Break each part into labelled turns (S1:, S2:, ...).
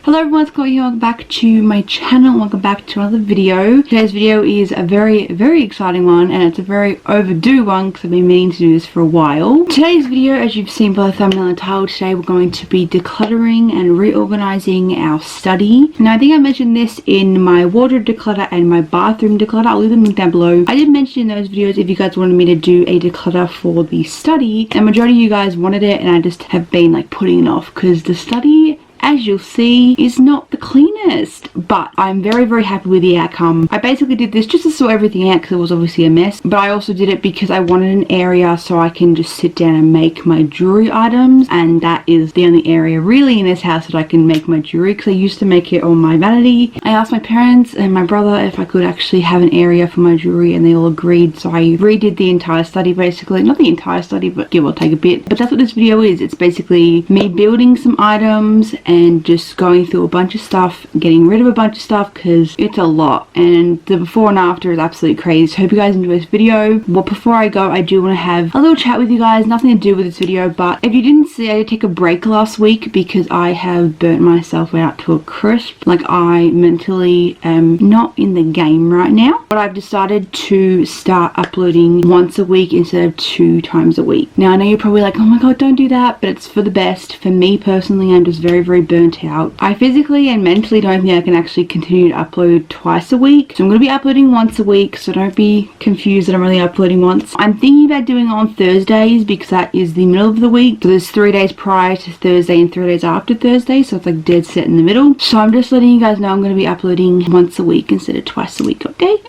S1: Hello everyone, it's Chloe here. Welcome back to my channel. Welcome back to another video. Today's video is a very exciting one, and it's a very overdue one because I've been meaning to do this for a while. Today's video, as you've seen by the thumbnail and title, today we're going to be decluttering and reorganizing our study. Now I think I mentioned this in my wardrobe declutter and my bathroom declutter. I'll leave them linked down below. I did mention in those videos if you guys wanted me to do a declutter for the study, and majority of you guys wanted it, and I just have been like putting it off because the study, as you'll see, is not the cleanest, but I'm very happy with the outcome. I basically did this just to sort everything out because it was obviously a mess, but I also did it because I wanted an area so I can just sit down and make my jewelry items, and that is the only area really in this house that I can make my jewelry because I used to make it on my vanity. I asked my parents and my brother if I could actually have an area for my jewelry, and they all agreed, so I redid the entire study basically. Not the entire study, but give or take a bit. But that's what this video is. It's basically me building some items and just going through a bunch of stuff, getting rid of a bunch of stuff because it's a lot, and the before and after is absolutely crazy. So I hope you guys enjoy this video. But before I go, I do want to have a little chat with you guys, nothing to do with this video, but if you didn't see, I did take a break last week because I have burnt myself out to a crisp. Like, I mentally am not in the game right now, but I've decided to start uploading once a week instead of 2 times a week. Now I know you're probably like, oh my god, don't do that, but it's for the best. For me personally, I'm just very burnt out. I physically and mentally don't think I can actually continue to upload twice a week, so I'm going to be uploading once a week, so don't be confused that I'm only uploading once. I'm thinking about doing it on Thursdays because that is the middle of the week, so there's 3 days prior to Thursday and 3 days after Thursday, so it's like dead set in the middle. So I'm just letting you guys know I'm going to be uploading once a week instead of twice a week.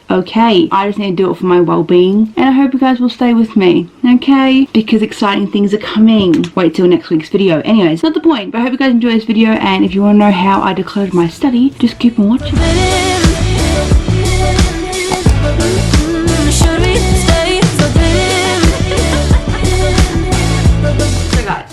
S1: Okay, I just need to do it for my well-being, and I hope you guys will stay with me, okay, because exciting things are coming. Wait till next week's video. Anyways, not the point, but I hope you guys enjoy this video, and if you want to know how I decluttered my study, just keep on watching.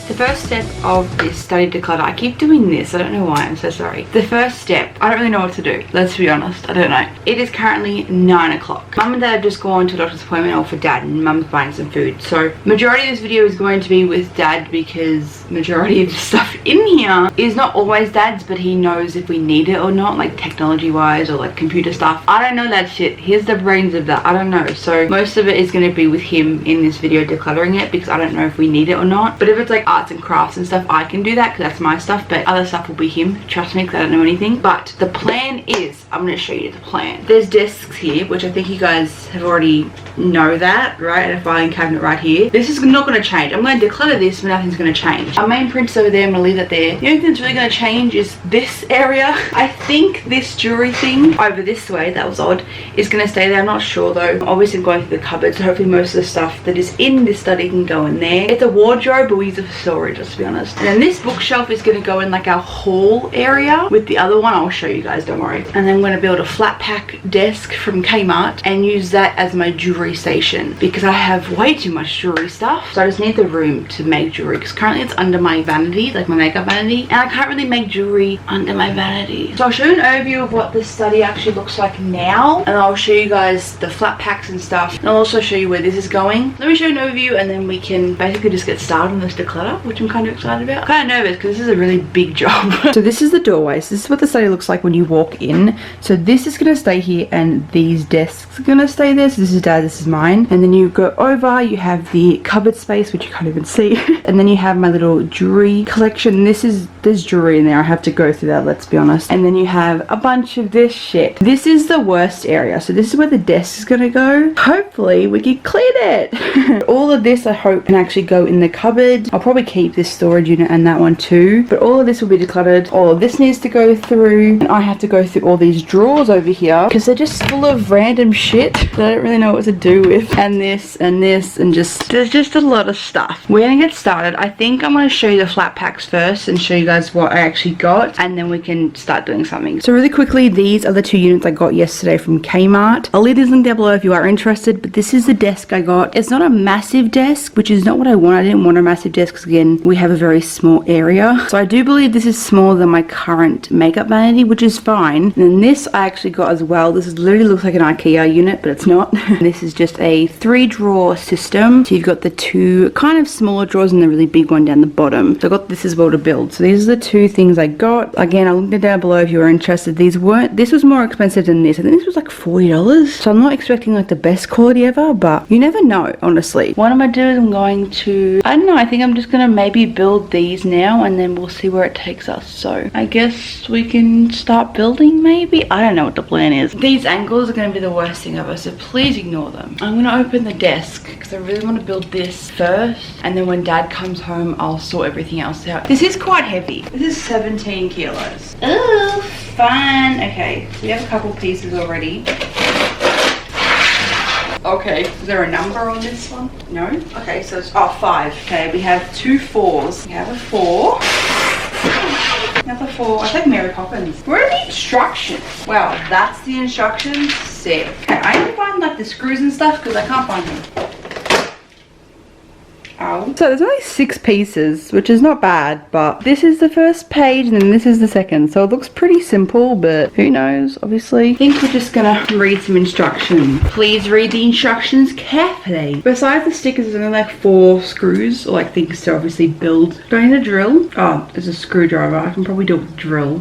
S1: The first step of this study declutter, I keep doing this, I don't know why, I'm so sorry. The first step, I don't really know what to do, let's be honest, I don't know. It is currently 9 o'clock. Mum and Dad have just gone to a doctor's appointment, or for Dad, and Mum's buying some food. So majority of this video is going to be with Dad because majority of the stuff in here is not always Dad's, but he knows if we need it or not, like technology wise or like computer stuff. I don't know that shit. Here's the brains of that, I don't know. So most of it is going to be with him in this video decluttering it because I don't know if we need it or not. But if it's like arts and crafts and stuff, I can do that because that's my stuff, but other stuff will be him, trust me, because I don't know anything. But the plan is, I'm going to show you the plan. There's desks here, which I think you guys have already know that, right? And a filing cabinet right here. This is not going to change. I'm going to declutter this, but nothing's going to change. Our main prints over there, I'm going to leave that there. The only thing that's really going to change is this area. I think this jewelry thing over this way, that was odd, is going to stay there. I'm not sure though. Obviously I'm going through the cupboard, so hopefully most of the stuff that is in this study can go in there. It's a wardrobe, but we use it for storage, let's be honest. And then this bookshelf is going to go in like our hall area with the other one. I'll show you guys, don't worry. And then I'm going to build a flat pack desk from Kmart and use that as my jewelry station because I have way too much jewelry stuff. So I just need the room to make jewelry because currently it's under my vanity, like my makeup vanity, and I can't really make jewelry under my vanity. So I'll show you an overview of what this study actually looks like now, and I'll show you guys the flat packs and stuff, and I'll also show you where this is going. Let me show you an overview and then we can basically just get started on this declutter, which I'm kind of excited about. I'm kind of nervous because this is a really big job. So this is the doorway. So this is what the study looks like when you walk in. So this is going to stay here and these desks are going to stay there. So this is Dad, this is mine. And then you go over, you have the cupboard space, which you can't even see. And then you have my little jewelry collection. There's jewelry in there. I have to go through that, let's be honest. And then you have a bunch of this shit. This is the worst area. So this is where the desk is going to go. Hopefully we can clean it. All of this I hope can actually go in the cupboard. I'll probably keep this storage unit and that one too, but all of this will be decluttered. All of this needs to go through, and I have to go through all these drawers over here because they're just full of random shit that I don't really know what to do with, and this and this, and just there's just a lot of stuff. We're gonna get started. I think I'm gonna show you the flat packs first and show you guys what I actually got, and then we can start doing something. So really quickly, these are the 2 units I got yesterday from Kmart. I'll leave this link down below if you are interested, but this is the desk I got. It's not a massive desk, which is not what I want. I didn't want a massive desk because again, we have a very small area. So I do believe this is smaller than my current makeup vanity, which is fine. And then this I actually got as well. This literally looks like an IKEA unit, but it's not. This is just a 3-drawer system. So you've got the 2 kind of smaller drawers and the really big one down the bottom. So I got this as well to build. So these are the 2 things I got. Again, I'll link it down below if you are interested. This was more expensive than this. I think this was like $40. So I'm not expecting like the best quality ever, but you never know, honestly. What I'm gonna do is I'm going to, I don't know, I think I'm just gonna maybe build these now and then we'll see where it takes us. So I guess we can start building maybe. I don't know what the plan is. These angles are going to be the worst thing ever, so please ignore them. I'm going to open the desk because I really want to build this first, and then when Dad comes home I'll sort everything else out. This is quite heavy. This is 17 kilos. Ooh, fun. Okay, so we have a couple pieces already. Okay, is there a number on this one? No? Okay, so it's 5. Okay, we have 2 4s. We have a 4. Another 4. It's like Mary Poppins. Where are the instructions? Wow, that's the instructions? Sick. Okay, I need to find like the screws and stuff because I can't find them. Ow. So there's only 6 pieces, which is not bad, but this is the first page and then this is the second. So it looks pretty simple, but who knows, obviously. I think we're just gonna read some instructions. Please read the instructions carefully. Besides the stickers, there's only like 4 screws, or like things to obviously build. Do I need a drill? Oh, there's a screwdriver. I can probably do it with a drill.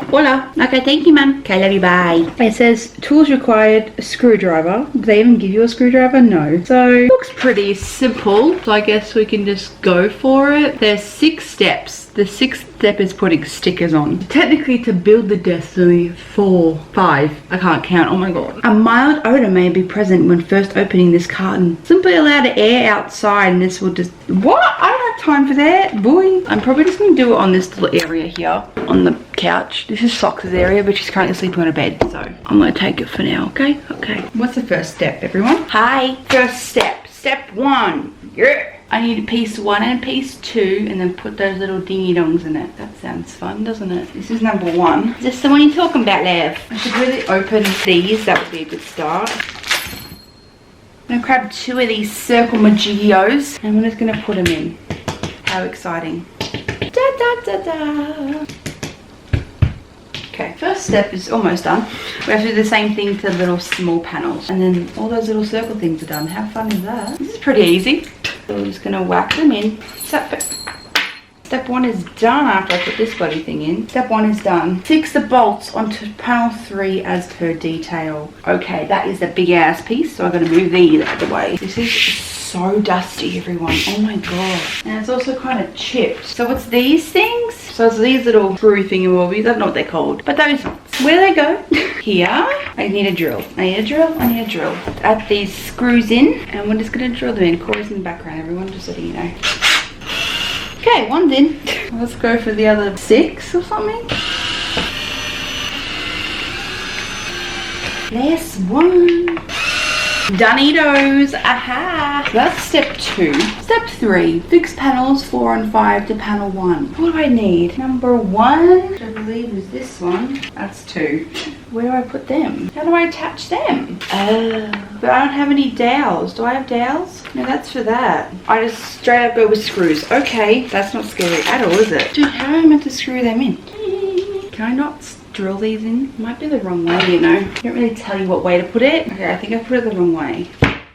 S1: Voila. Okay, thank you, ma'am. Okay, love you, bye. It says tools required, a screwdriver. Do they even give you a screwdriver? No. So it looks pretty simple. So I guess we can just go for it. There's 6 steps. The 6th step is putting stickers on. Technically, to build the desk, only 4, 5. I can't count. Oh my god. A mild odor may be present when first opening this carton. Simply allow the air outside and this will just... What? I don't have time for that, boy. I'm probably just going to do it on this little area here on the couch. This is Sox's area, but she's currently sleeping on a bed, so I'm going to take it for now, okay? Okay. What's the first step, everyone? Hi. First step. Step 1. Yeah. I need a piece 1 and a piece 2 and then put those little dingy dongs in it. That sounds fun, doesn't it? This is number 1. Is this the one you're talking about, Lev? I should really open these. That would be a good start. I'm going to grab 2 of these circle majigios and we're just going to put them in. How exciting. Da da da da. Okay, first step is almost done. We have to do the same thing to the little small panels. And then all those little circle things are done. How fun is that? This is pretty easy. So we're just going to whack them in. Step 1 is done after I put this bloody thing in. Step 1 is done. Fix the bolts onto panel 3 as per detail. Okay, that is a big ass piece, so I'm going to move these out of the way. This is so dusty, everyone. Oh my god. And it's also kind of chipped. So it's these things. So it's these little screw thingamabobbies. I don't know what they're called. But those ones. Where do they go? Here. I need a drill. I need a drill. I need a drill. Add these screws in. And we're just going to drill them in. Corey's in the background, everyone. Just letting you know. Okay, 1's in. Let's go for the other 6 or something. Last 1. Donitos, aha! So that's step 2. Step 3, fix panels 4 and 5 to panel 1. What do I need? Number 1, which I believe is this one. That's 2. Where do I put them? How do I attach them? But I don't have any dowels. Do I have dowels? No, that's for that. I just straight up go with screws. Okay, that's not scary at all, is it? Dude, how am I meant to screw them in? Can I not drill these in? Might be the wrong way, you know. I can't really tell you what way to put it. Okay, I think I put it the wrong way.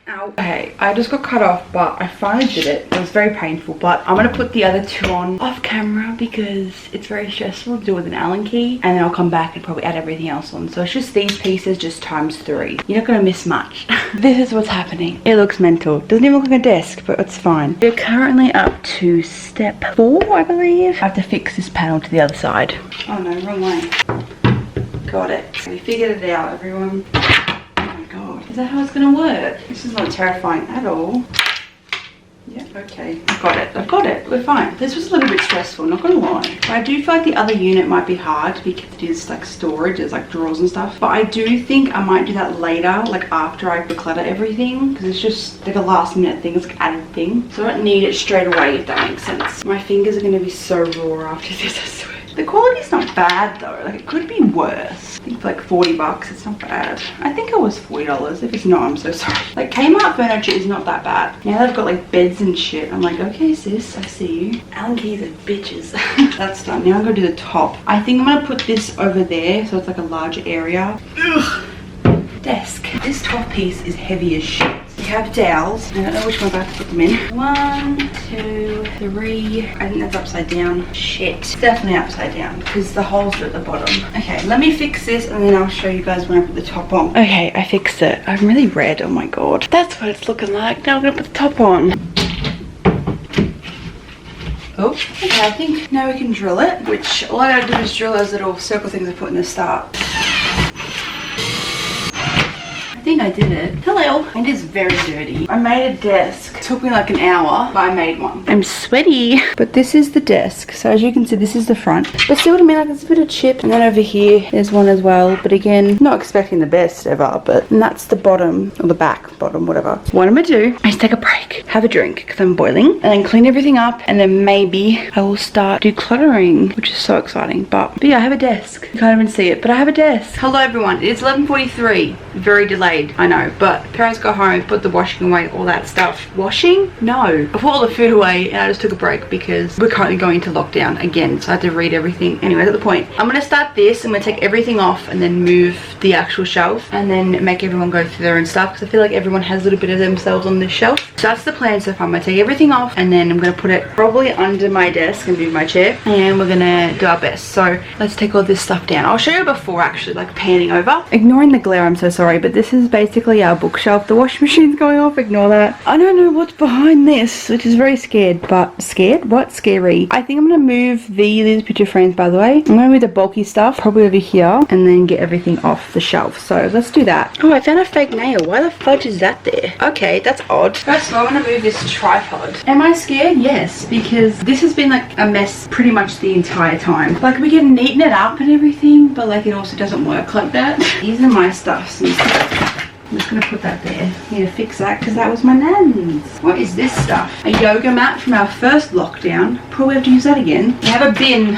S1: Ow. Okay, I just got cut off, but I finally did it. It was very painful, but I'm gonna put the other 2 on off camera because it's very stressful to do with an Allen key, and then I'll come back and probably add everything else on. So it's just these pieces, just times 3. You're not gonna miss much. This is what's happening. It looks mental. Doesn't even look like a desk, but it's fine. We're currently up to step 4, I believe. I have to fix this panel to the other side. Oh no, wrong way. Got it. We figured it out, everyone. Oh my god. Is that how it's gonna work? This is not terrifying at all. Yeah, okay. I've got it. I've got it. We're fine. This was a little bit stressful, not gonna lie. But I do feel like the other unit might be hard because it is like storage, there's like drawers and stuff. But I do think I might do that later, like after I declutter everything, because it's just like a last minute thing, it's like added thing. So I don't need it straight away, if that makes sense. My fingers are gonna be so raw after this, I swear. The quality's not bad though, like it could be worse. think for like 40 bucks. It's not bad. I think it was $40. If it's not, I'm so sorry. Like Kmart furniture is not that bad. Now they've got like beds and shit. I'm like, okay sis, I see you. Allen keys are bitches. That's done. Now I'm gonna do the top. I think I'm gonna put this over there so it's like a larger area. Ugh. Desk. This top piece is heavy as shit. We have dowels. I don't know which one I have to put them in. 1, 2, 3. I think that's upside down. Shit. It's definitely upside down because the holes are at the bottom. Okay, let me fix this and then I'll show you guys when I put the top on. Okay, I fixed it. I'm really red. Oh my god. That's what it's looking like. Now I'm gonna put the top on. Oh, okay, I think now we can drill it, which all I gotta do is drill those little circle things I put in the start. I think I did it. Hello. It is very dirty. I made a desk. It took me like an hour, but I made one. I'm sweaty. But this is the desk. So as you can see, this is the front. But see what I mean? Like it's a bit of chip. And then over here, there's one as well. But again, not expecting the best ever. But and that's the bottom, or the back, bottom, whatever. What I'm gonna do is take a break, have a drink, because I'm boiling, and then clean everything up. And then maybe I will start decluttering, which is so exciting. But yeah, I have a desk. You can't even see it, but I have a desk. Hello everyone. It's 11:43. Very delayed. I know, but parents got home, put the washing away, all that stuff. Washing? No. I put all the food away and I just took a break because we're currently going into lockdown again, so I had to read everything. Anyway, at the point, I'm gonna start this. I'm gonna take everything off and then move the actual shelf and then make everyone go through their own stuff because I feel like everyone has a little bit of themselves on this shelf. So that's the plan so far. I'm gonna take everything off and then I'm gonna put it probably under my desk and move my chair, and we're gonna do our best. So let's take all this stuff down. I'll show you before actually, like panning over. Ignoring the glare, I'm so sorry, but this is basically our bookshelf. The washing machine's going off, ignore that. I don't know what's behind this, which is very scared, but scared? What? Scary. I think I'm gonna move these picture frames, by the way. I'm gonna move the bulky stuff probably over here and then get everything off the shelf. So let's do that. Oh, I found a fake nail. Why the fudge is that there? Okay, that's odd. First of all, I'm gonna move this tripod. Am I scared? Yes, because this has been like a mess pretty much the entire time. Like we can neaten it up and everything, but like it also doesn't work like that. These are my stuff. I'm just gonna put that there. Need to fix that because that was my nan's. What is this stuff? A yoga mat from our first lockdown. Probably have to use that again. We have a bin.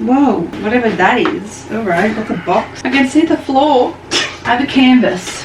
S1: Whoa, whatever that is. Alright, that's a box. I can see the floor. I have a canvas.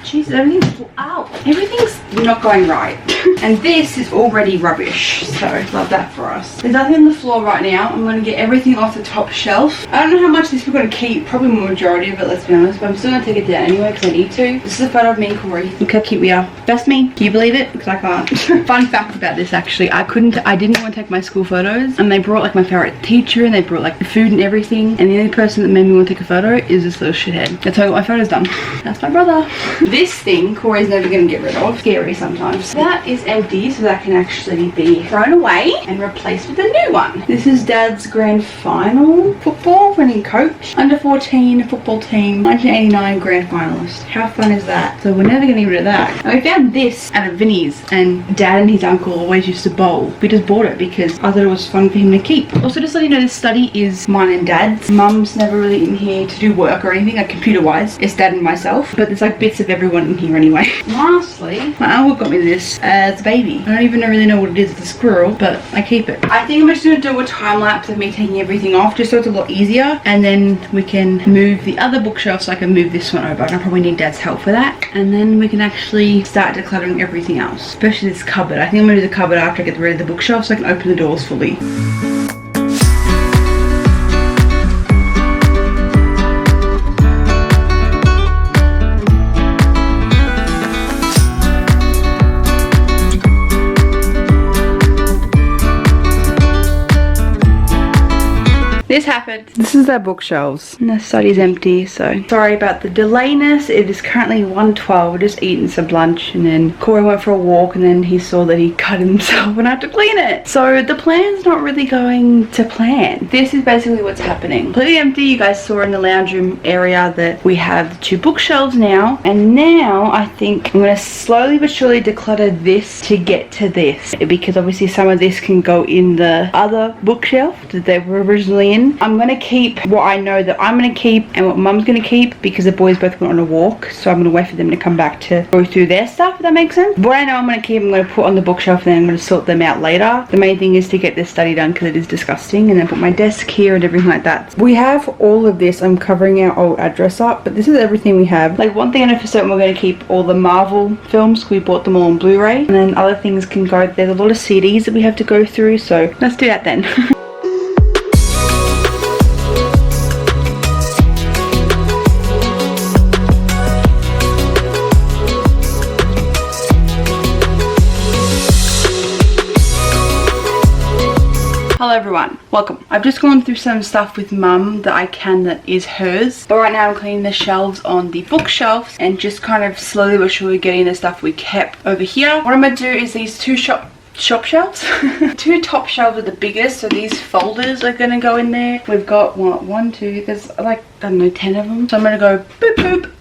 S1: Jesus, everything's not going right. And this is already rubbish, so love that for us. There's nothing on the floor right now. I'm going to get everything off the top shelf. I don't know how much this we're going to keep, probably the majority of it, let's be honest, but I'm still going to take it down anyway because I need to. This is a photo of me and Corey. Look how cute we are. That's me. Can you believe it? Because I can't. Fun fact about this actually, I didn't want to take my school photos, and they brought like my favorite teacher and they brought like the food and everything, and the only person that made me want to take a photo is this little shithead. That's how I got my photos done. That's my brother. This thing Corey's never going to get rid of. Scary sometimes. That is empty, so that can actually be thrown away and replaced with a new one. This is Dad's grand final football running coach. Under 14 football team, 1989 grand finalist. How fun is that? So we're never going to get rid of that. And we found this at a Vinnie's, and Dad and his uncle always used to bowl. We just bought it because I thought it was fun for him to keep. Also, just so you know, this study is mine and Dad's. Mum's never really in here to do work or anything, like computer wise. It's Dad and myself, but there's like bits of everyone in here anyway. Lastly, my uncle got me this as a baby. I don't even really know what it is. It's a squirrel, but I keep it. I think I'm just going to do a time lapse of me taking everything off just so it's a lot easier, and then we can move the other bookshelf so I can move this one over, and I probably need Dad's help for that, and then we can actually start decluttering everything else, especially this cupboard. I think I'm going to do the cupboard after I get rid of the bookshelf so I can open the doors fully. This happened. This is our bookshelves. And the study's empty, so sorry about the delayness. It is currently 1:12. We're just eating some lunch, and then Corey went for a walk, and then he saw that he cut himself and I had to clean it. So the plan's not really going to plan. This is basically what's happening. Completely empty. You guys saw in the lounge room area that we have 2 bookshelves now, and now I think I'm going to slowly but surely declutter this to get to this, because obviously some of this can go in the other bookshelf that they were originally in. in. I'm going to keep what I know that I'm going to keep and what Mum's going to keep, because the boys both went on a walk, so I'm going to wait for them to come back to go through their stuff, if that makes sense. What I know I'm going to keep, I'm going to put on the bookshelf, and then I'm going to sort them out later. The main thing is to get this study done because it is disgusting, and then put my desk here and everything like that. We have all of this. I'm covering our old address up, but this is everything we have. Like, one thing I know for certain, we're going to keep all the Marvel films. We bought them all on Blu-ray, and then other things can go. There's a lot of CDs that we have to go through, so let's do that then. Hello everyone, welcome. I've just gone through some stuff with Mum that I can that is hers, but right now I'm cleaning the shelves on the bookshelves and just kind of slowly but surely getting the stuff we kept over here. What I'm going to do is these two shop shelves. Two top shelves are the biggest, so these folders are going to go in there. We've got one, two, there's like, I don't know, 10 of them. So I'm going to go boop boop.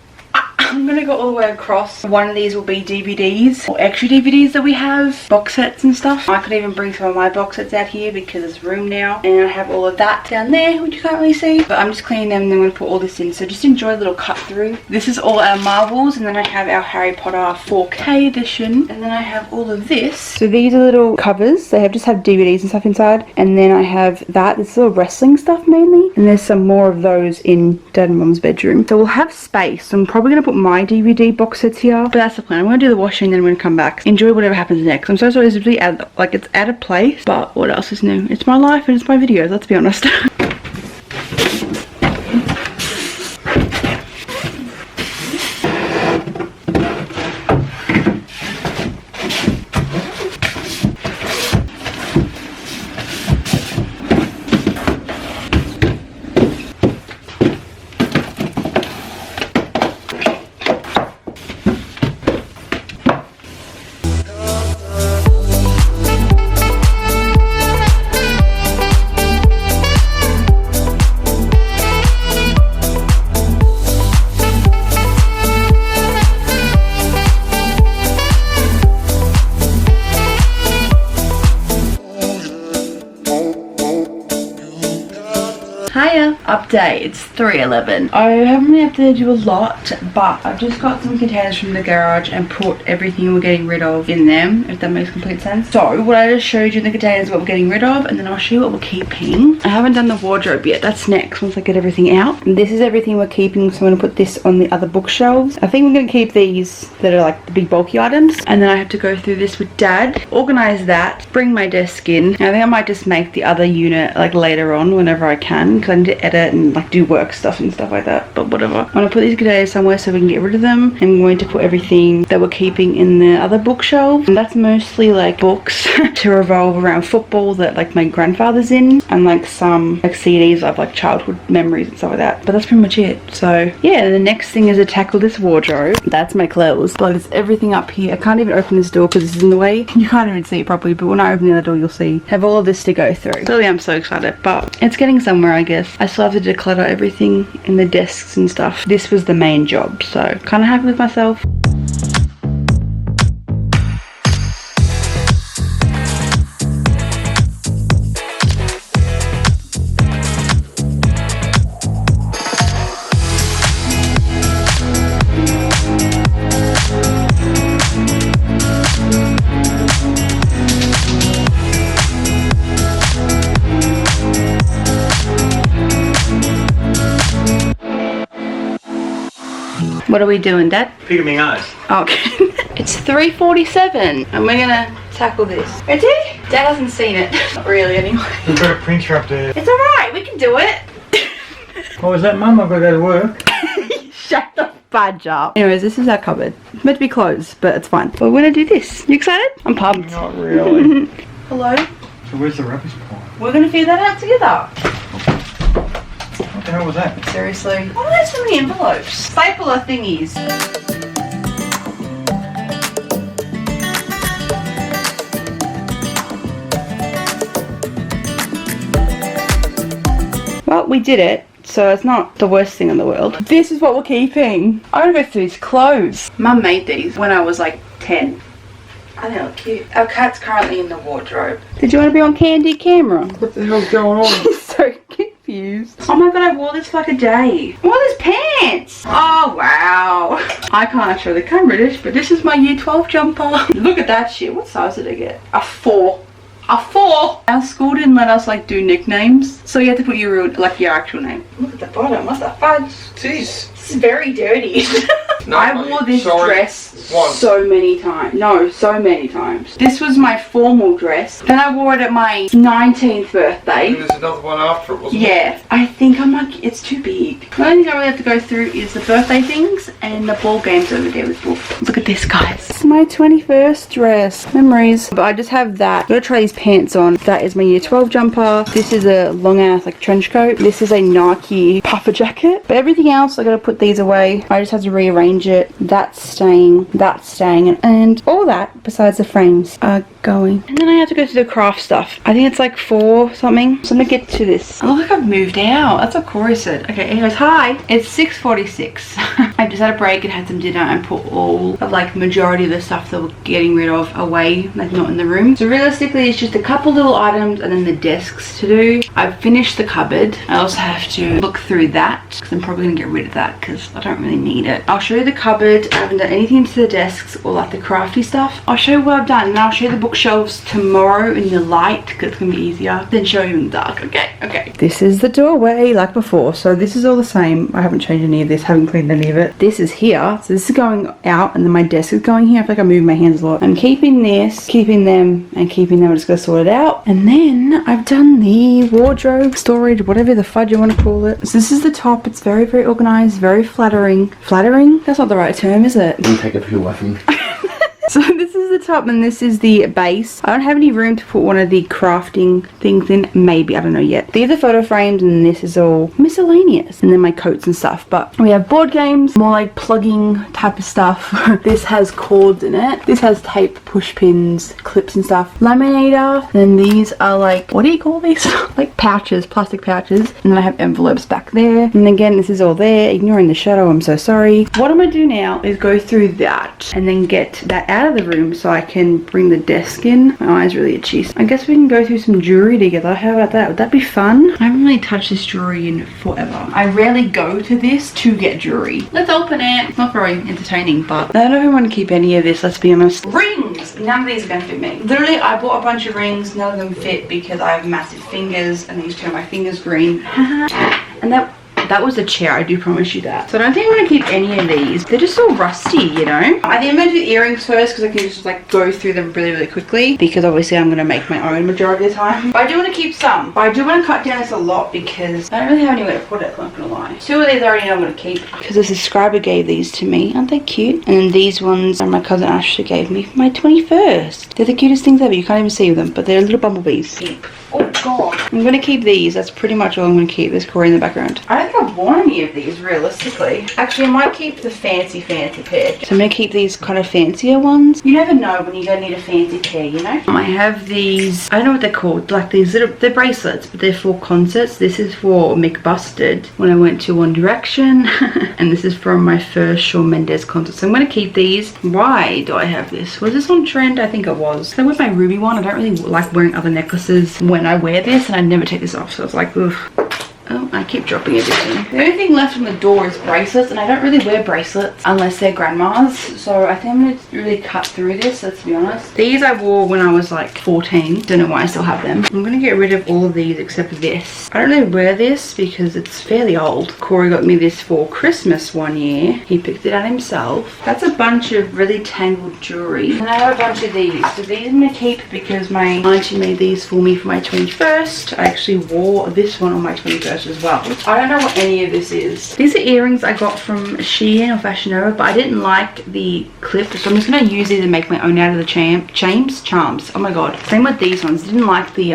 S1: I'm going to go all the way across. One of these will be DVDs or extra DVDs that we have, box sets and stuff. I could even bring some of my box sets out here because there's room now, and I have all of that down there, which you can't really see, but I'm just cleaning them and then I'm going to put all this in, so just enjoy a little cut through. This is all our Marvels, and then I have our Harry Potter 4K edition, and then I have all of this. So these are little covers. They just have DVDs and stuff inside, and then I have that. This is all wrestling stuff mainly, and there's some more of those in Dad and Mum's bedroom. So we'll have space. So I'm probably going to put my DVD box sets here, but that's the plan. I'm going to do the washing, then I'm going to come back, enjoy whatever happens next. I'm so sorry this is really it's out of place, but what else is new? It's my life and it's my videos, let's be honest. Hiya! Update, it's 3:11. I haven't really updated you a lot, but I've just got some containers from the garage and put everything we're getting rid of in them, if that makes complete sense. So what I just showed you in the containers is what we're getting rid of, and then I'll show you what we're keeping. I haven't done the wardrobe yet, that's next once I get everything out. And this is everything we're keeping, so I'm going to put this on the other bookshelves. I think we're going to keep these that are like the big bulky items, and then I have to go through this with Dad, organize that, bring my desk in. And I think I might just make the other unit like later on whenever I can, because I need to edit and like do work stuff and stuff like that, but whatever. I'm going to put these containers somewhere so we can get rid of them. I'm going to put everything that we're keeping in the other bookshelf, and that's mostly like books to revolve around football that like my grandfather's in, and like some like CDs of like childhood memories and stuff like that, but that's pretty much it. So yeah, the next thing is to tackle this wardrobe. That's my clothes, but there's everything up here. I can't even open this door because this is in the way. You can't even see it properly, but when I open the other door you'll see I have all of this to go through. Clearly I'm so excited, but it's getting somewhere, I guess. I still have to declutter everything in the desks and stuff. This was the main job, so kind of happy with myself. What are we doing, Dad?
S2: Picking me eyes.
S1: Okay. It's 3:47 and we're gonna tackle this. Ready? Dad hasn't seen it. Not really, anyway.
S2: We've got a printer up there.
S1: It's alright, we can do it.
S2: What was that, Mum? I've got to go to work.
S1: Shut the fudge up. Anyways, this is our cupboard. It's meant to be closed, but it's fine. We're gonna do this. You excited? I'm pumped.
S2: Not really.
S1: Hello?
S2: So where's the rubbish pile?
S1: We're gonna figure that out together.
S2: What the hell was that?
S1: Seriously. What are those so many envelopes? Stapler thingies. Well, we did it, so it's not the worst thing in the world. This is what we're keeping. I'm gonna go through these clothes. Mum made these when I was like 10. I think they look cute. Our cat's currently in the wardrobe. Did you want to be on candid camera?
S2: What the hell's going on?
S1: She's so confused. confused. Oh my god, I wore this for like a day. I wore this pants. Oh wow. I can't show the camera this, but this is my year 12 jumper. Look at that shit. What size did I get? A 4. A 4. Our school didn't let us like do nicknames, so you had to put your real, like your actual name. Look at the bottom. What's that fudge?
S2: Jeez.
S1: This is very dirty.
S2: No,
S1: I wore this dress so many times. No, so many times. This was my formal dress. Then I wore it at my 19th birthday.
S2: And there's another one after it, wasn't
S1: Yeah, I think I'm like, it's too big. The only thing I really have to go through is the birthday things and the ball games over there with books. Look at this, guys. This is my 21st dress. Memories. But I just have that. I'm gonna try these pants on. That is my year 12 jumper. This is a long ass like trench coat. This is a Nike puffer jacket. But everything else, I gotta put these away. I just have to rearrange it. That's staying, and all that besides the frames are going. And then I have to go through the craft stuff. I think it's like 4 something. So I'm gonna get to this. I look like I've moved out. That's what Corey said. Okay, anyways, hi. It's 6:46. I just had a break and had some dinner and put all of like majority of the stuff that we're getting rid of away, like not in the room. So realistically, it's just a couple little items and then the desks to do. I've finished the cupboard. I also have to look through that because I'm probably gonna get rid of that because I don't really need it. I'll show you the cupboard. I haven't done anything to the desks or like the crafty stuff. I'll show you what I've done and I'll show you the bookshelves tomorrow in the light because it's gonna be easier than show you in the dark. Okay. This is the doorway like before. So this is all the same. I haven't changed any of this, haven't cleaned any of it. This is here. So this is going out and then my desk is going here. I feel like I move my hands a lot. I'm keeping this, keeping them and keeping them. I'm just gonna sort it out. And then I've done the wardrobe, storage, whatever the fudge you want to call it. So this is the top. It's very, very organized, very flattering. Flattering? That's not the right term, is it?
S2: Don't take it for your weapon.
S1: So this is the top and this is the base. I don't have any room to put one of the crafting things in. Maybe, I don't know yet. These are photo frames and this is all miscellaneous. And then my coats and stuff. But we have board games, more like plugging type of stuff. This has cords in it. This has tape, push pins, clips and stuff. Laminator. And then these are like, what do you call these? Like pouches, plastic pouches. And then I have envelopes back there. And again, this is all there. Ignoring the shadow, I'm so sorry. What I'm going to do now is go through that and then get that out of the room so I can bring the desk in. My eye's really itchy. I guess we can go through some jewelry together. How about that? Would that be fun? I haven't really touched this jewelry in forever. I rarely go to this to get jewelry. Let's open it. It's not very entertaining, but I don't know if I want to keep any of this, let's be honest. Rings! None of these are going to fit me. Literally, I bought a bunch of rings. None of them fit because I have massive fingers and these turn my fingers green. And that was a chair, I do promise you that. So I don't think I'm going to keep any of these. They're just so rusty, you know? I think I'm going to do earrings first because I can just like go through them really, really quickly. Because obviously I'm going to make my own majority of the time. But I do want to keep some. But I do want to cut down this a lot because I don't really have anywhere to put it, I'm not going to lie. 2 of these I already know I'm going to keep. Because the subscriber gave these to me. Aren't they cute? And then these ones my cousin Ashley gave me for my 21st. They're the cutest things ever. You can't even see them. But they're little bumblebees. Keep. Oh god. I'm going to keep these. That's pretty much all I'm going to keep. There's Corey in the background. I don't think I've worn any of these realistically. Actually, I might keep the fancy pair. So I'm going to keep these kind of fancier ones. You never know when you're going to need a fancy pair, you know? I have these, I don't know what they're called. Like these little, they're bracelets, but they're for concerts. This is for McBusted when I went to One Direction. And this is from my first Shawn Mendes concert. So I'm going to keep these. Why do I have this? Was this on trend? I think it was. So with my ruby one, I don't really like wearing other necklaces when I wear this, and I never take this off, so it's like, ugh. Oh, I keep dropping everything. The only thing left from the door is bracelets, and I don't really wear bracelets unless they're grandma's, so I think I'm going to really cut through this, let's be honest. These I wore when I was like 14. Don't know why I still have them. I'm going to get rid of all of these except this. I don't really wear this because it's fairly old. Corey got me this for Christmas one year. He picked it out himself. That's a bunch of really tangled jewelry. And I have a bunch of these. So these I'm going to keep because my auntie made these for me for my 21st. I actually wore this one on my 21st as well. I don't know what any of this is. These are earrings I got from Shein or Fashion Nova, but I didn't like the clip, so I'm just going to use these and make my own out of the charms. Oh my god. Same with these ones. Didn't like the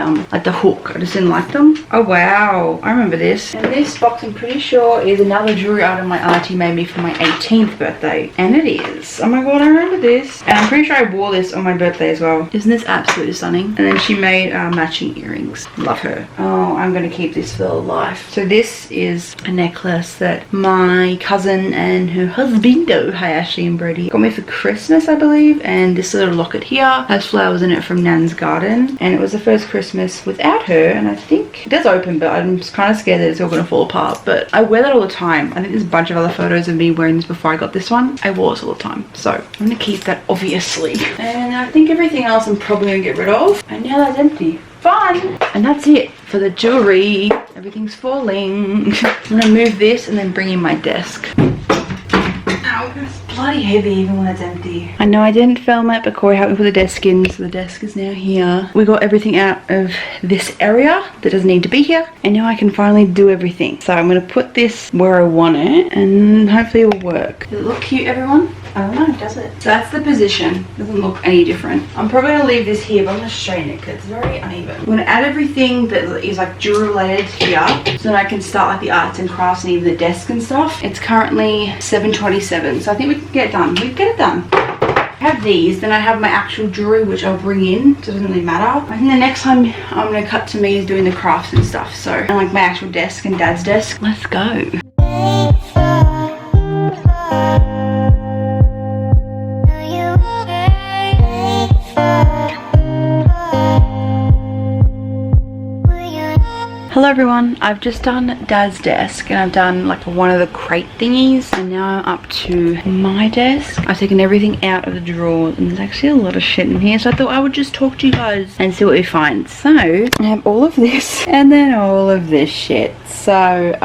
S1: hook. I just didn't like them. Oh wow. I remember this. And this box I'm pretty sure is another jewelry item my auntie made me for my 18th birthday. And it is. Oh my god, I remember this. And I'm pretty sure I wore this on my birthday as well. Isn't this absolutely stunning? And then she made matching earrings. Love her. Oh, I'm going to keep this for life. life. So this is a necklace that my cousin and her husbando, hi Ashley and Brody, got me for Christmas, I believe. And this little locket here has flowers in it from Nan's garden. And it was the first Christmas without her, and I think it does open, but I'm just kind of scared that it's all going to fall apart. But I wear that all the time. I think there's a bunch of other photos of me wearing this before I got this one. I wore this all the time. So I'm going to keep that, obviously. And I think everything else I'm probably going to get rid of. And now that's empty. Fun! And that's it for the jewelry. Everything's falling. I'm going to move this and then bring in my desk. Ow, it's bloody heavy even when it's empty. I know I didn't film it, but Corey helped me put the desk in, so the desk is now here. We got everything out of this area that doesn't need to be here, and now I can finally do everything. So I'm going to put this where I want it, and hopefully it will work. Does it look cute, everyone? I don't know, does it? So that's the position. Doesn't look any different. I'm probably going to leave this here, but I'm going to straighten it because it's very uneven. I'm going to add everything that is like jewelry related here, so that I can start like the arts and crafts and even the desk and stuff. It's currently 7:27, so I think we can get it done. We can get it done. I have these, then I have my actual jewelry, which I'll bring in, so it doesn't really matter. I think the next time I'm going to cut to me is doing the crafts and stuff, so, and like my actual desk and Dad's desk. Let's go. Hello everyone, I've just done Dad's desk and I've done like one of the crate thingies, and now I'm up to my desk. I've taken everything out of the drawers and there's actually a lot of shit in here, so I thought I would just talk to you guys and see what we find. So I have all of this and then all of this shit. So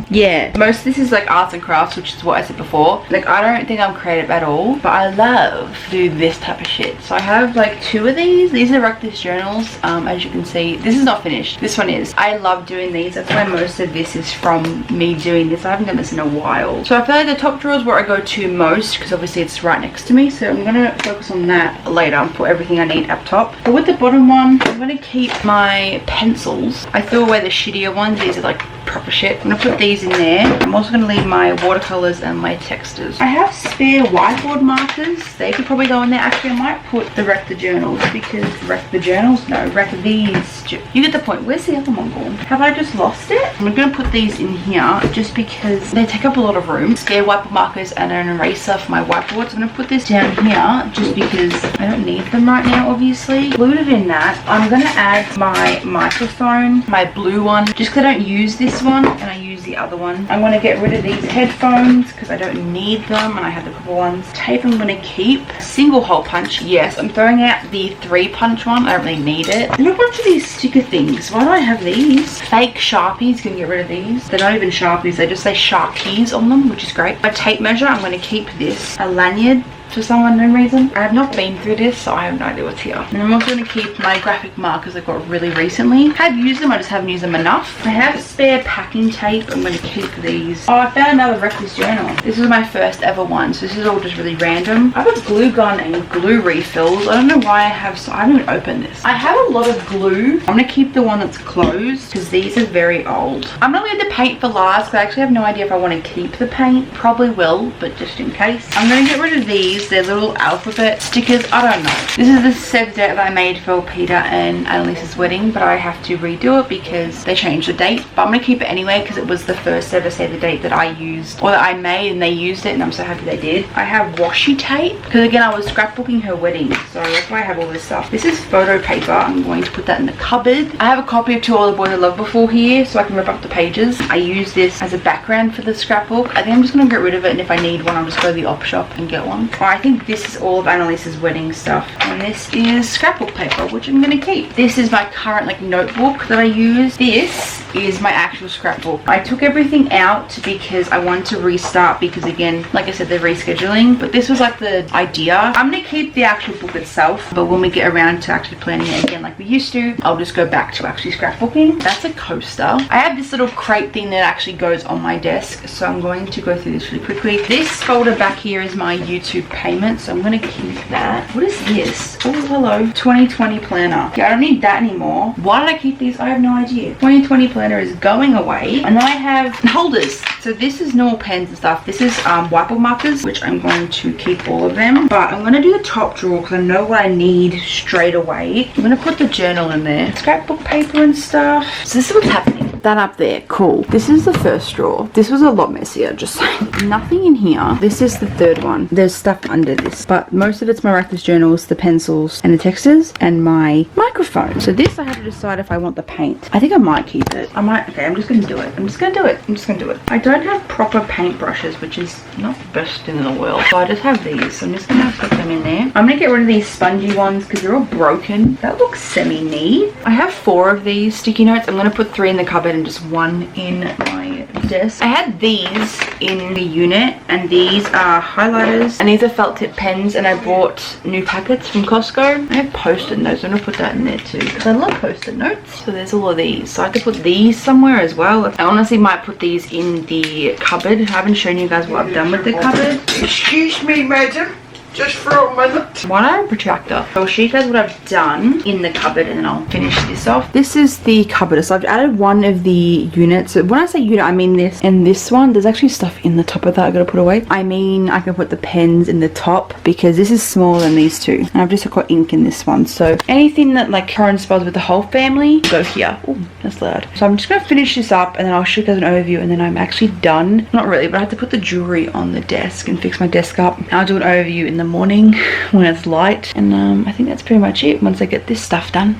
S1: yeah, most of this is like arts and crafts, which is what I said before. Like I don't think I'm creative at all, but I love to do this type of shit. So I have like 2 of these are Reckless journals. As you can see, this is not finished, this one is. I love doing these. That's why most of this is from me doing this. I haven't done this in a while. So I feel like the top drawer is where I go to most, because obviously it's right next to me, so I'm going to focus on that later and put everything I need up top. But with the bottom one, I'm going to keep my pencils. I threw away the shittier ones. These are like proper shit. I'm going to put these in there. I'm also going to leave my watercolors and my textures. I have spare whiteboard markers. They could probably go in there. Actually, I might put the Wreck the Journals, because Wreck the Journals? No, Wreck these. You get the point. Where's the other one gone? Have I just lost it? I'm going to put these in here just because they take up a lot of room. Spare whiteboard markers and an eraser for my whiteboard. So I'm going to put this down here just because I don't need them right now, obviously. Included in that, I'm going to add my microphone, my blue one, just because I don't use this one and I use the other one. I'm going to get rid of these headphones because I don't need them, and I have the couple ones. Tape I'm going to keep. Single hole punch, yes. I'm throwing out the 3-punch one. I don't really need it. And a bunch of these sticker things. Why do I have these? Fake Sharpies, can get rid of these. They're not even Sharpies, they just say Sharkies on them, which is great. My tape measure, I'm going to keep this. A lanyard, for some unknown reason. I have not been through this, so I have no idea what's here. And I'm also going to keep my graphic markers I got really recently. I have used them, I just haven't used them enough. I have spare packing tape. I'm going to keep these. Oh, I found another Reckless journal. This is my first ever one, so this is all just really random. I have a glue gun and glue refills. I don't know why I have, so I haven't even opened this. I have a lot of glue. I'm going to keep the one that's closed because these are very old. I'm going to leave the paint for last because I actually have no idea if I want to keep the paint. Probably will, but just in case. I'm going to get rid of these. They're little alphabet stickers. I don't know. This is the save date that I made for Peter and Annalise's wedding, but I have to redo it because they changed the date. But I'm going to keep it anyway because it was the first ever save the date that I used, or that I made, and they used it, and I'm so happy they did. I have washi tape because again I was scrapbooking her wedding, so that's why I have all this stuff. This is photo paper. I'm going to put that in the cupboard. I have a copy of To All the Boys I Love Before here so I can rip up the pages. I use this as a background for the scrapbook. I think I'm just going to get rid of it, and if I need one I'll just go to the op shop and get one. Or I think this is all of Annalise's wedding stuff, and this is scrapbook paper, which I'm going to keep. This is my current like notebook that I use. This is my actual scrapbook. I took everything out because I wanted to restart because again, like I said, they're rescheduling, but this was like the idea. I'm going to keep the actual book itself, but when we get around to actually planning it again like we used to, I'll just go back to actually scrapbooking. That's a coaster. I have this little crate thing that actually goes on my desk, so I'm going to go through this really quickly. This folder back here is my YouTube payment, so I'm going to keep that. What is this? Oh, hello. 2020 planner. Yeah, I don't need that anymore. Why did I keep these? I have no idea. 2020 planner is going away. And then I have holders. So this is normal pens and stuff. This is whiteboard markers, which I'm going to keep all of them. But I'm going to do the top drawer because I know what I need straight away. I'm going to put the journal in there. Scrapbook paper and stuff. So this is what's happening. that up there. Cool. This is the first drawer. This was a lot messier, just saying. Nothing in here. This is the third one. There's stuff under this, but most of it's my Rackers journals, the pencils, and the textures, and my microphone. So this I had to decide if I want the paint. I think I might keep it. I might. Okay, I'm just gonna do it. I'm just gonna do it. I'm just gonna do it. I don't have proper paint brushes, which is not the best thing in the world. So I just have these. So I'm just gonna put them in there. I'm gonna get rid of these spongy ones because they're all broken. That looks semi-neat. I have 4 of these sticky notes. I'm gonna put 3 in the cupboard and just 1 in my desk. I had these in the unit, and these are highlighters, and these are felt tip pens, and I bought new packets from Costco. I have post-it notes. I'm gonna put that in there too because I love post-it notes. So there's all of these. So I could put these somewhere as well. I honestly might put these in the cupboard. I haven't shown you guys what I've done with the cupboard.
S2: Excuse me, madam. Just for a minute.
S1: Why do I have a protractor? I'll show you guys what I've done in the cupboard and then I'll finish this off. This is the cupboard. So I've added one of the units. So when I say unit, I mean this and this one. There's actually stuff in the top of that I gotta put away. I mean, I can put the pens in the top because this is smaller than these two. And I've just got ink in this one. So anything that like corresponds with the whole family, go here. Oh, that's loud. So I'm just gonna finish this up and then I'll show you guys an overview and then I'm actually done. Not really, but I have to put the jewelry on the desk and fix my desk up. I'll do an overview in the morning when it's light, and I think that's pretty much it once I get this stuff done.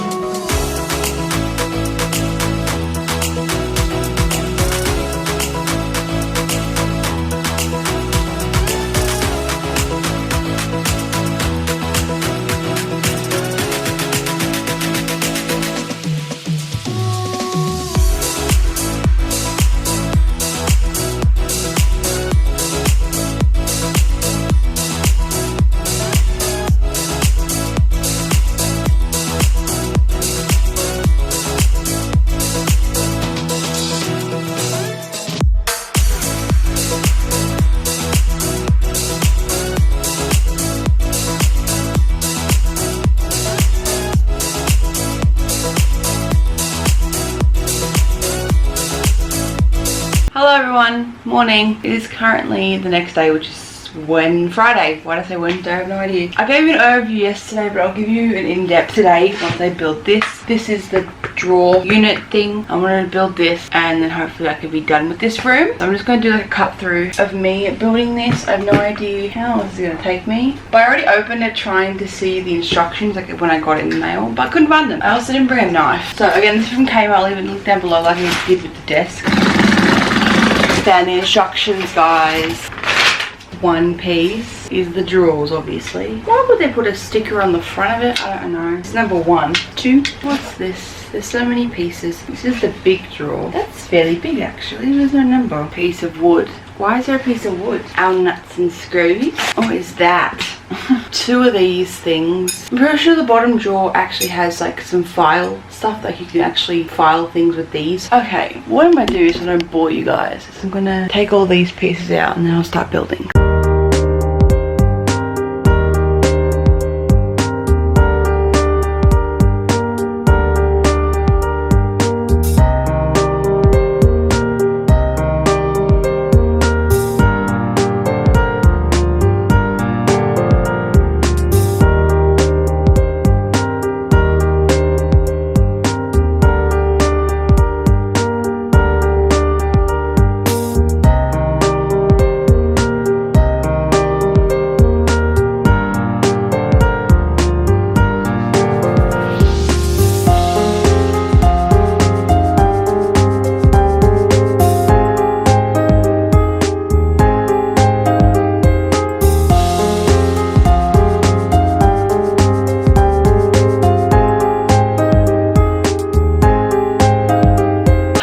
S1: Hello everyone, morning. It is currently the next day, which is Friday. Why did I say Wednesday? I have no idea. I gave you an overview yesterday, but I'll give you an in-depth today once I build this. This is the drawer unit thing. I'm going to build this and then hopefully I can be done with this room. So I'm just going to do like a cut through of me building this. I have no idea how long this is going to take me. But I already opened it trying to see the instructions like when I got it in the mail, but I couldn't find them. I also didn't bring a knife. So again, this is from Kmart. I'll leave it linked down below like I did with the desk. Down the instructions, guys. One piece is the drawers, obviously. Why would they put a sticker on the front of it? I don't know. It's number 1. 2. What's this? There's so many pieces. This is the big drawer. That's fairly big actually. There's no number. Piece of wood. Why is there a piece of wood? Our nuts and screws. Oh, is that? 2 of these things. I'm pretty sure the bottom drawer actually has like some file stuff, like you can actually file things with these. Okay, what I'm gonna do so I don't bore you guys is I'm gonna take all these pieces out and then I'll start building.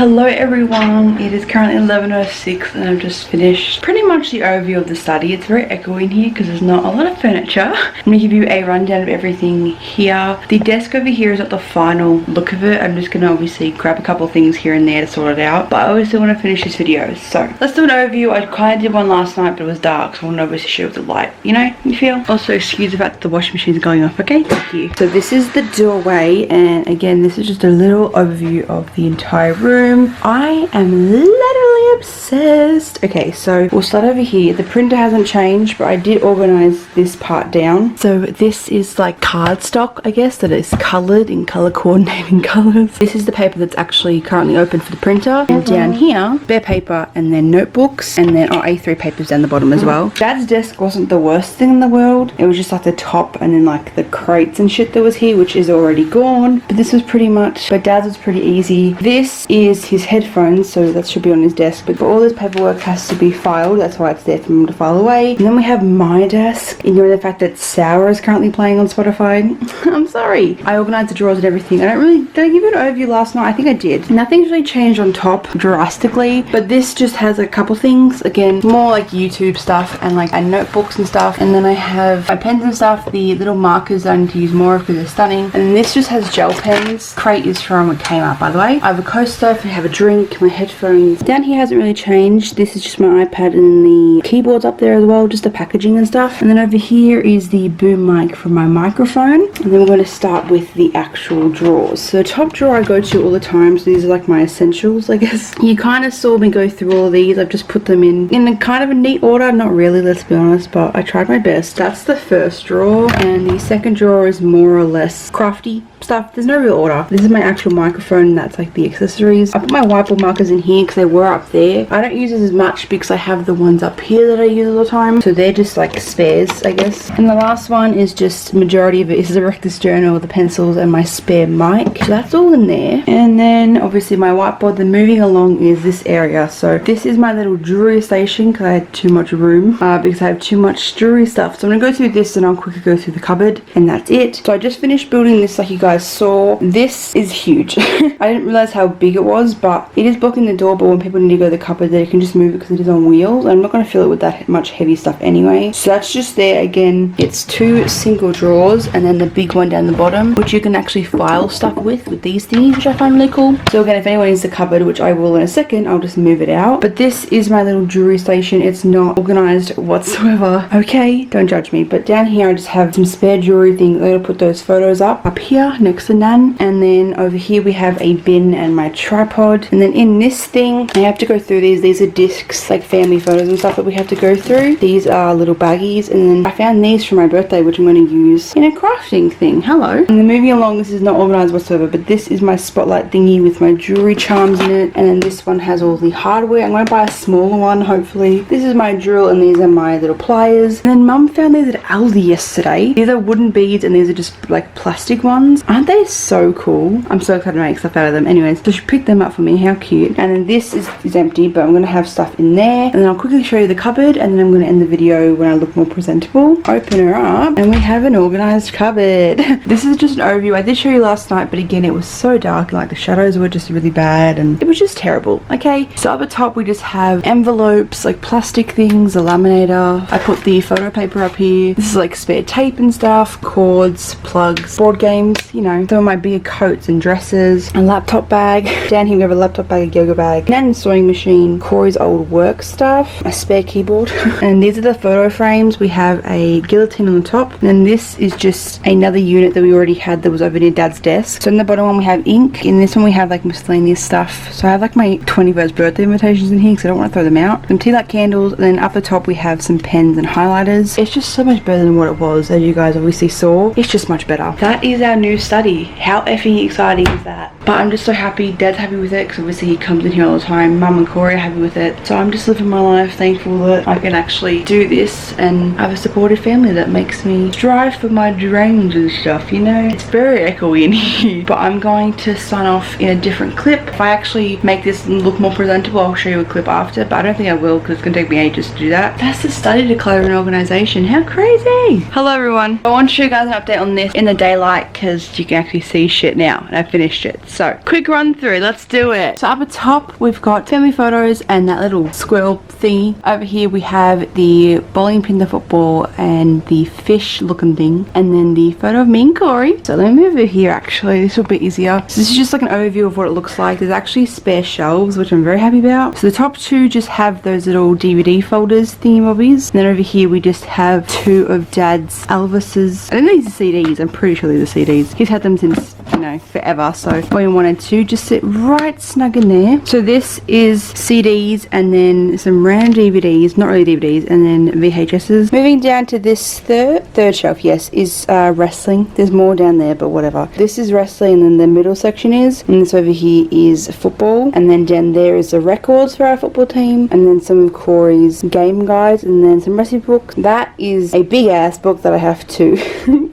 S1: Hello everyone, it is currently 11:06 and I've just finished pretty much the overview of the study. It's very echoey in here because there's not a lot of furniture. I'm going to give you a rundown of everything here. The desk over here is not the final look of it. I'm just going to obviously grab a couple of things here and there to sort it out, but I obviously want to finish this video. So let's do an overview. I kind of did one last night but it was dark, so I want to obviously show with the light, you know, you feel? Also excuse the fact that the washing machine is going off, okay? Thank you. So this is the doorway, and again this is just a little overview of the entire room. I am literally literally obsessed. Okay, so we'll start over here. The printer hasn't changed, but I did organize this part down. So this is like cardstock, I guess, that is colored in color coordinating colors. This is the paper that's actually currently open for the printer. And down here, bare paper and then notebooks and then A3 papers down the bottom as well. Dad's desk wasn't the worst thing in the world. It was just like the top and then like the crates and shit that was here, which is already gone. But this was pretty much, but Dad's was pretty easy. This is his headphones, so that should be on his desk. But all this paperwork has to be filed. That's why it's there for him to file away. And then we have my desk. Ignoring the fact that Sour is currently playing on Spotify. I'm sorry. I organized the drawers and everything. Did I give you an overview last night? I think I did. Nothing's really changed on top drastically, but this just has a couple things. Again, more like YouTube stuff and like notebooks and stuff. And then I have my pens and stuff, the little markers that I need to use more of because they're stunning. And then this just has gel pens. Crate is from Kmart, by the way. I have a coaster, I have a drink, my headphones. Down here hasn't really changed. This is just my iPad and the keyboard's up there as well, just the packaging and stuff. And then over here is the boom mic for my microphone. And then we're going to start with the actual drawers. So the top drawer I go to all the time, so these are like my essentials, I guess. You kind of saw me go through all of these. I've just put them in a kind of a neat order. Not really, let's be honest, but I tried my best. That's the first drawer, and the second drawer is more or less crafty stuff. There's no real order. This is my actual microphone. That's like the accessories. I put my whiteboard markers in here because they were up there. I don't use this as much because I have the ones up here that I use all the time. So they're just like spares, I guess. And the last one is just majority of it is the director's journal, the pencils, and my spare mic. So that's all in there. And then obviously my whiteboard. Then moving along is this area. So this is my little jewelry station because I had too much room because I have too much jewelry stuff. So I'm gonna go through this and I'll quickly go through the cupboard, and that's it. So I just finished building this, like you guys saw. This is huge. I didn't realize how big it was, but it is blocking the door. But when people need to go to the cupboard, they can just move it because it is on wheels. I'm not going to fill it with that much heavy stuff anyway. So that's just there. Again, it's 2 single drawers and then the big one down the bottom, which you can actually file stuff with these thingies, which I find really cool. So again, if anyone needs the cupboard, which I will in a second, I'll just move it out. But this is my little jewelry station. It's not organized whatsoever. Okay, don't judge me. But down here, I just have some spare jewelry things. I'm going to put those photos up here next to Nan. And then over here we have a bin and my tripod. And then in this thing, I have to go through these are discs, like family photos and stuff that we have to go through. These are little baggies, and then I found these for my birthday, which I'm going to use in a crafting thing. Hello. And then moving along, this is not organized whatsoever, but this is my spotlight thingy with my jewelry charms in it. And then this one has all the hardware. I'm going to buy a smaller one, hopefully. This is my drill, and these are my little pliers. And then Mum found these at Aldi yesterday. These are wooden beads, and these are just like plastic ones. Aren't they so cool? I'm so excited to make stuff out of them. Anyways, so she picked them up for me. How cute. And then this is empty, but I'm going to have stuff in there. And then I'll quickly show you the cupboard, and then I'm going to end the video when I look more presentable. Open her up, and we have an organized cupboard. This is just an overview. I did show you last night, but again, it was so dark. Like the shadows were just really bad, and it was just terrible. Okay, so up the top, we just have envelopes, like plastic things, a laminator. I put the photo paper up here. This is like spare tape and stuff, cords, plugs, board games, you know, some of my bigger coats and dresses, a laptop bag. Down here we have a laptop bag, a yoga bag, Nan's sewing machine, Corey's old work stuff, a spare keyboard. And these are the photo frames. We have a guillotine on the top, and then this is just another unit that we already had that was over near Dad's desk. So in the bottom one we have ink, in this one we have like miscellaneous stuff. So I have like my 21st birthday invitations in here because I don't want to throw them out. Some tea light candles, and then up the top we have some pens and highlighters. It's just so much better than what it was, as you guys obviously saw. It's just much better. That is our new study. How effing exciting is that? But I'm just so happy. Dad's happy with it because obviously he comes in here all the time. Mum and Corey are happy with it. So I'm just living my life, thankful that I can actually do this and have a supportive family that makes me strive for my dreams and stuff, you know? It's very echoey in here. But I'm going to sign off in a different clip. If I actually make this look more presentable, I'll show you a clip after, but I don't think I will because it's going to take me ages to do that. That's the study declutter and organization. How crazy! Hello everyone. I want to show you guys an update on this in the daylight because you can actually see shit now, and I finished it. So quick run through, let's do it. So up at top we've got family photos and that little squirrel thingy. Over here we have the bowling pin, the football, and the fish looking thing, and then the photo of me and Corey. So let me move it here, actually this will be easier. So this is just like an overview of what it looks like. There's actually spare shelves, which I'm very happy about. So the top two just have those little DVD folders thingy bobbies, and then over here we just have two of Dad's Elvis's, I don't think these are CDs, I'm pretty sure these are CDs. He's had them since you know, forever. So we wanted to just sit right snug in there. So this is CDs and then some random DVDs, not really DVDs, and then VHSs. Moving down to this third shelf, yes, is wrestling. There's more down there, but whatever. This is wrestling, and then the middle section is, and this over here is football, and then down there is the records for our football team, and then some of Corey's game guides, and then some recipe books. That is a big ass book that I have to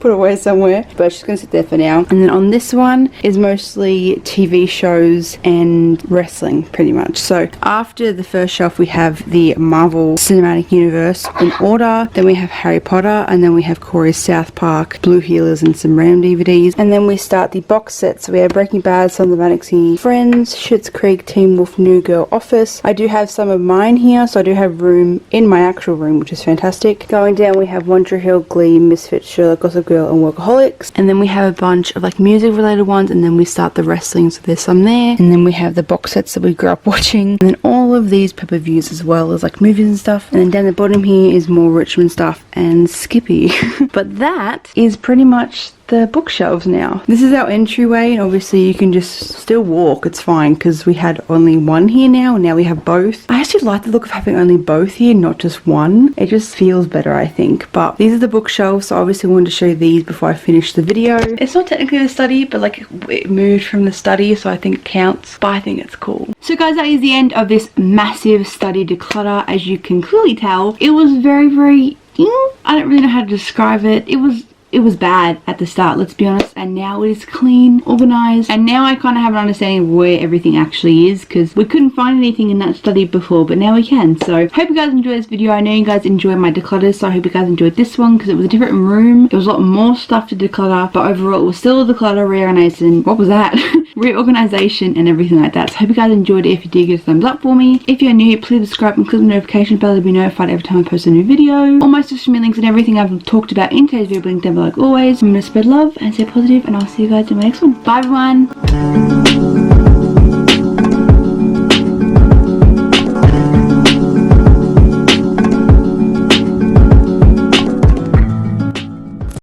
S1: put away somewhere, but it's just gonna sit there for now. And then on this one is mostly TV shows and wrestling, pretty much. So after the first shelf we have the Marvel Cinematic Universe in order, then we have Harry Potter, and then we have Corey's South Park, Blue Heelers, and some random DVDs, and then we start the box set. So we have Breaking Bad, Sons of Anarchy, Friends, Schitt's Creek, Teen Wolf, New Girl, Office. I do have some of mine here, so I do have room in my actual room, which is fantastic. Going down we have One Tree Hill, Glee, Misfits, Sherlock, Gossip Girl, and Workaholics, and then we have a bunch of like music related ones, and then we start the wrestling, so there's some there, and then we have the box sets that we grew up watching, and then all of these pay-per-views as well as like movies and stuff, and then down the bottom here is more Richmond stuff and Skippy. But that is pretty much the bookshelves now. This is our entryway, and obviously you can just still walk, it's fine, because we had only one here now, and now we have both. I actually like the look of having only both here, not just one. It just feels better, I think. But these are the bookshelves, so obviously I wanted to show you these before I finish the video. It's not technically the study, but like it moved from the study, so I think it counts, but I think it's cool. So guys, that is the end of this massive study declutter. As you can clearly tell, it was very, I don't really know how to describe it. It was bad at the start, let's be honest, and now it is clean, organized, and now I kind of have an understanding of where everything actually is, because we couldn't find anything in that study before, but now we can. So hope you guys enjoyed this video. I know you guys enjoyed my declutters, so I hope you guys enjoyed this one, because it was a different room. There was a lot more stuff to declutter, but overall it was still a declutter, reorganizing, what was that? Reorganization and everything like that. So I hope you guys enjoyed it. If you did, give a thumbs up for me. If you're new, please subscribe and click the notification bell to be notified every time I post a new video. All my social media links and everything I've talked about in today's video will be linked down below like always. I'm going to spread love and stay positive, and I'll see you guys in my next one. Bye everyone!